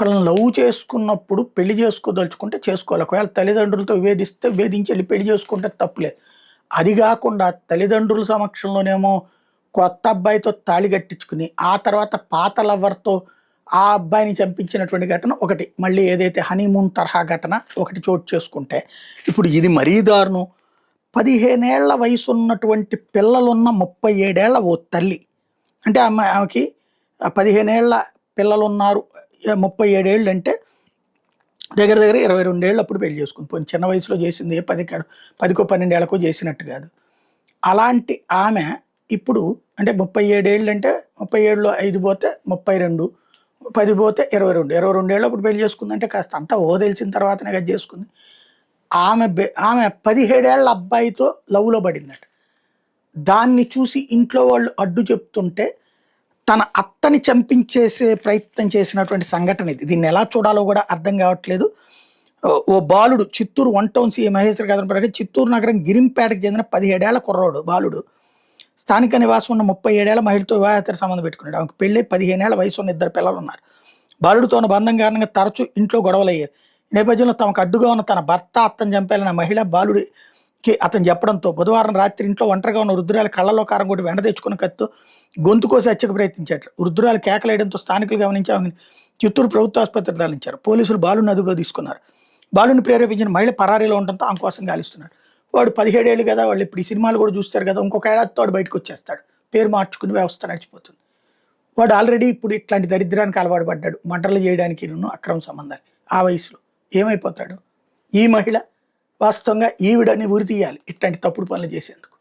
ఒకళ్ళని లవ్ చేసుకున్నప్పుడు పెళ్లి చేసుకోదలుచుకుంటే చేసుకోవాలి. ఒకవేళ తల్లిదండ్రులతో విభేదిస్తే విభేదించి వెళ్ళి పెళ్లి చేసుకుంటే తప్పులేదు. అది గాకుండా తల్లిదండ్రుల సమక్షంలోనేమో కొత్త అబ్బాయితో తాళి కట్టించుకుని, ఆ తర్వాత పాత లవర్‌తో ఆ అబ్బాయిని చంపించినటువంటి ఘటన ఒకటి. మళ్ళీ ఏదైతే హనీమూన్ తరహా ఘటన ఒకటి చోటు చేసుకుంటే, ఇప్పుడు ఇది మరీ దారుణం. 15 ఏళ్ల వయసున్నటువంటి పిల్లలున్న 37 ఏళ్ల ఓ తల్లి. అంటే ఆమెకి 15 ఏళ్ల పిల్లలున్నారు. 37 ఏళ్ళంటే దగ్గర దగ్గర 22 ఏళ్ళు అప్పుడు పెళ్లి చేసుకుంది. పోనీ చిన్న వయసులో చేసింది 10కో 12 ఏళ్ళకో చేసినట్టు కాదు. అలాంటి ఆమె ఇప్పుడు అంటే 37 ఏళ్ళంటే 37లో 5 పోతే 32, 10 పోతే 22. 22 ఏళ్ళు అప్పుడు పెళ్లి చేసుకుందంటే కాస్త అంతా తెలిసిన తర్వాతనే కదా చేసుకుంది. ఆమె 17 ఏళ్ల అబ్బాయితో లవ్‌లో పడిందట. దాన్ని చూసి ఇంట్లో వాళ్ళు అడ్డు చెప్తుంటే తన అత్తని చంపించేసే ప్రయత్నం చేసినటువంటి సంఘటన ఇది. దీన్ని ఎలా చూడాలో కూడా అర్థం కావట్లేదు. ఓ బాలుడు చిత్తూరు 1 టౌన్ సీఐ మహేశ్వర్ కథనం ప్రకారం చిత్తూరు నగరం గిరింపేటకు చెందిన 17 ఏళ్ల కుర్రోడు బాలుడు స్థానిక నివాసం ఉన్న 37 ఏళ్ల మహిళతో వివాహేతర సంబంధం పెట్టుకున్నాడు. ఆమెకు పెళ్ళై 15 ఏళ్ల వయసు ఉన్న 2 పిల్లలు ఉన్నారు. బాలుడితో ఉన్న బంధం కారణంగా తరచూ ఇంట్లో గొడవలయ్యారు. ఈ నేపథ్యంలో తమకు అడ్డుగా ఉన్న తన భర్త అత్తను చంపాలన్న మహిళ బాలుడికి అతను చెప్పడంతో బుధవారం రాత్రి ఇంట్లో ఒంటరిగా ఉన్న వృద్ధురాలు కళ్ళలో కారం కొట్టి వెంట తెచ్చుకున్న కత్తితో గొంతు కోసి హత్యకు ప్రయత్నించారు. వృద్ధురాలు కేకలేయడంతో స్థానికులు గమనించి ఆమెను చిత్తూరు ప్రభుత్వ ఆసుపత్రికి తరలించారు. పోలీసులు బాలుడిని అదుపులో తీసుకున్నారు. బాలుడిని ప్రేరేపించిన మహిళ పరారీలో ఉండడంతో ఆమె కోసం గాలిస్తున్నాడు. వాడు 17 ఏళ్ళు కదా, వాళ్ళు ఇప్పుడు ఈ సినిమాలు కూడా చూస్తారు కదా, ఇంకొక ఏడాదితో వాడు బయటకు వచ్చేస్తాడు. పేరు మార్చుకుని వ్యవస్థ నడిచిపోతుంది. వాడు ఆల్రెడీ ఇప్పుడు ఇట్లాంటి దరిద్రానికి అలవాటు పడ్డాడు. మటర్లు చేయడానికి అక్రమ సంబంధాలు ఆ వయసులో ఏమైపోతాడు? ఈ మహిళ వాస్తవంగా ఈవిడని ఉరి తీయాలి ఇట్లాంటి తప్పుడు పనులు చేసేందుకు.